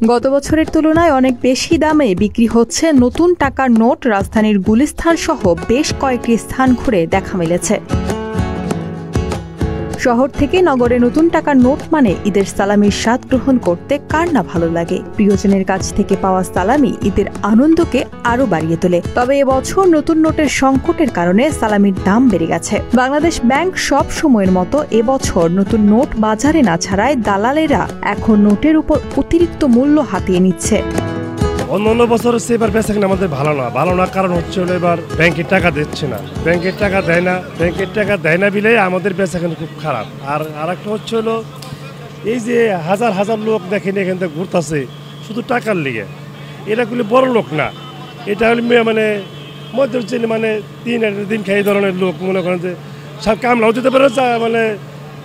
গত বছরের তুলনায় অনেক বেশি দামে বিক্রি হচ্ছে নতুন টাকার নোট। রাজধানীর গুলিস্তান সহ বেশ কয়েকটি স্থান ঘুরে দেখা মিলেছে। শহর থেকে নগরে নতুন টাকার নোট মানে ঈদের সালামির স্বাদ গ্রহণ করতে কার না ভালো লাগে। প্রিয়জনের কাছ থেকে পাওয়া সালামি ঈদের আনন্দকে আরো বাড়িয়ে তোলে। তবে এবছর নতুন নোটের সংকটের কারণে সালামির দাম বেড়ে গেছে। বাংলাদেশ ব্যাংক সব সময়ের মতো এবছর নতুন নোট বাজারে না ছাড়ায় দালালেরা এখন নোটের উপর অতিরিক্ত মূল্য হাতিয়ে নিচ্ছে। অন্য বছরের চেয়ে এবার বেচাকেনা আমাদের ভালো না কারণ হচ্ছে এবার ব্যাংকের টাকা দিচ্ছে না, ব্যাংকের টাকা দেয় না বিলে আমাদের বেচাকেনা খুব খারাপ। আর একটা হচ্ছে হলো এই যে হাজার হাজার লোক দেখেন এখান থেকে ঘুরতেছে শুধু টাকার লিগে, এরাগুলি বড় লোক না, এটা হলে মানে মধ্যে মানে দিন খাই এই ধরনের লোক মনে করেন যে সব কামলাও দিতে পারে মানে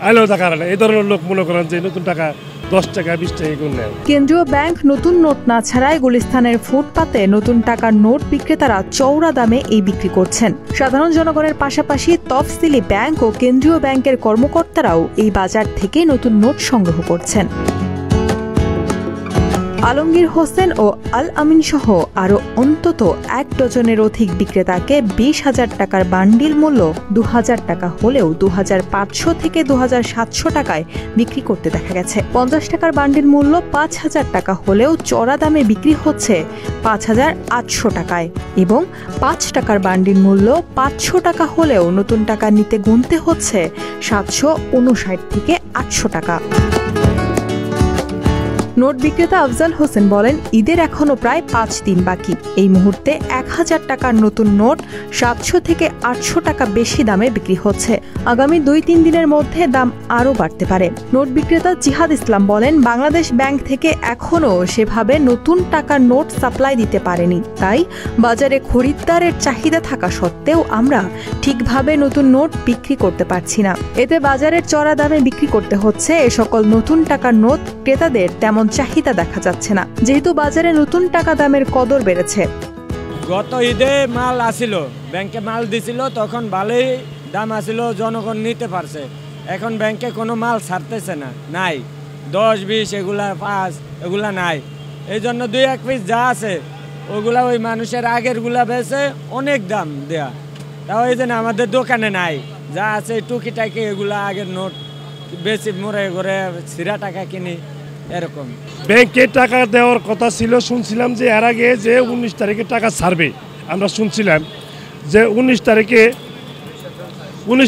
আইলেও টাকা না, এই ধরনের লোক মনে করেন যে নতুন টাকা 10 টাকা 20 টাকা এগুলো নেয়। কেন্দ্রীয় ব্যাংক নতুন নোট না ছাড়াই গুলিস্তানের ফুটপাতে নতুন টাকার নোট বিক্রেতারা চওড়া দামে এই বিক্রি করছেন। সাধারণ জনগণের পাশাপাশি তফসিলি ব্যাংক ও কেন্দ্রীয় ব্যাংকের কর্মকর্তারাও এই বাজার থেকে নতুন নোট সংগ্রহ করছেন। আলমগীর হোসেন ও আল আমিন সহ আরো অন্তত 1 ডজনের অধিক বিক্রেতাকে 20,000 টাকার বান্ডিল মূল্য 2,000 টাকা হলেও 2,500 থেকে 2,700 টাকায় বিক্রি করতে দেখা গেছে। 50 টাকার বান্ডিল মূল্য 5,000 টাকা হলেও চড়া দামে বিক্রি হচ্ছে 5,800 টাকায় এবং 5 টাকার বান্ডিল মূল্য 500 টাকা হলেও নতুন টাকা নিতে গুনতে হচ্ছে 759 থেকে 800 টাকা। নোট বিক্রেতা আফজাল হোসেন বলেন, ঈদের এখনো প্রায় 5 দিন বাকি। এই মুহূর্তে 1,000 টাকার নতুন নোট 700 থেকে 800 টাকা বেশি দামে বিক্রি হচ্ছে। আগামী 2-3 দিনের মধ্যে দাম আরও বাড়তে পারে। নোট বিক্রেতা জিহাদ ইসলাম বলেন, বাংলাদেশ ব্যাংক থেকে এখনো সেভাবে নতুন টাকার নোট সাপ্লাই দিতে পারেনি, তাই বাজারে খরিদ্দারের চাহিদা থাকা সত্ত্বেও আমরা ঠিকভাবে নতুন নোট বিক্রি করতে পারছি না। এতে বাজারের চড়া দামে বিক্রি করতে হচ্ছে। এ সকল নতুন টাকার নোট ক্রেতাদের তেমন চাহিদা দেখা যাচ্ছে না, যেহেতু বাজারে নতুন টাকা দামের কদর বেড়েছে। গত ঈদে মাল আসিল, ব্যাংকে মাল দিছিল, তখন ভালোই দাম আসিল, জনগণ নিতে পারছে। এখন ব্যাংকে কোনো মাল ছাড়তেছে না, নাই 10-20 এগুলা 5 এগুলা নাই। এই জন্য 2-1 পিস যা আছে ওগুলা ওই মানুষের আগের গুলা বেছে অনেক দাম দেয়া, তাও এই জন্য আমাদের দোকানে নাই। যা আছে টুকিটাকি এগুলা আগের নোট বেশি মোড়ে করে ছিঁড়া টাকা কিনি এরকম। ব্যাংকে টাকা দেওয়ার কথা ছিল, শুনছিলাম যে এর আগে যে 19 তারিখে টাকা ছাড়বে, আমরা শুনছিলাম যে 19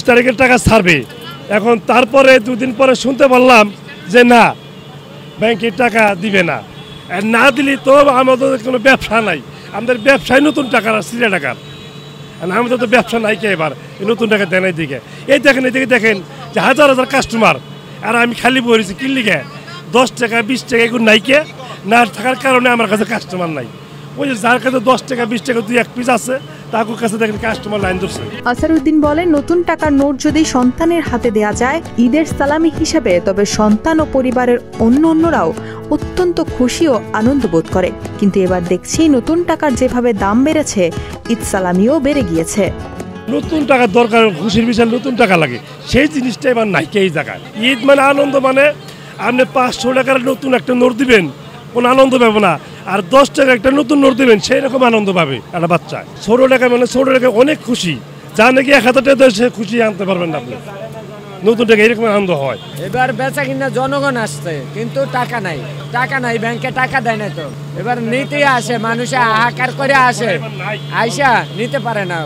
তারিখের টাকা ছাড়বে। এখন তারপরে 2 দিন পরে শুনতে পারলাম যে না, ব্যাংকে টাকা দিবে না। আর না দিলে তো আমাদের কোনো ব্যবসা নাই, আমাদের ব্যবসায় নতুন টাকা সিরা টাকার, আমাদের তো ব্যবসা নাই কে এবার নতুন টাকা দেয় নাই দিকে। এই দেখেন যে হাজার হাজার কাস্টমার, আর আমি খালি বলেছি কিনলি গে 10 টাকা 20 টাকা এগুলো নাইকে না থাকার কারণে আমার কাছে কাস্টমার নাই। ওই যে যার কাছে 10 টাকা 20 টাকা 2-1 পিস আছে তার কাছে দেখেন কাস্টমার লাইন ধরছে। আসারউদ্দিন বলেন, নতুন টাকার নোট যদি সন্তানের হাতে দেয়া যায় ঈদের সালামি হিসেবে, তবে সন্তান ও পরিবারের অন্যরাও অত্যন্ত খুশি ও আনন্দ বোধ করে। কিন্তু এবার দেখছি নতুন টাকার যেভাবে দাম বেড়েছে, ঈদ সালামিও বেড়ে গিয়েছে। নতুন টাকার দরকার, খুশির বিষয় নতুন টাকা লাগে, সেই জিনিসটা এবার নাই এই জায়গায়। ঈদ মানে আনন্দ, মানে আপনি 500 টাকার নতুন একটা নোট দিবেন কোনো আনন্দ পাবো না, আর 10 টাকা একটা নতুন নোট দিবেন সেই রকম আনন্দ পাবে একটা বাচ্চা। 16 টাকা মানে 16 টাকা অনেক খুশি, যা নাকি 1000 টাকা সে খুশি আনতে পারবেন না আপনি। নতুন টাকা এরকম আনন্দ হয়। এবার বেচা কিনা জনগণ আসছে কিন্তু টাকা নাই, ব্যাংকে টাকা দেয় না, তো এবার নিতে আসে মানুষে হাহাকার করে আসে, আইসা নিতে পারে না।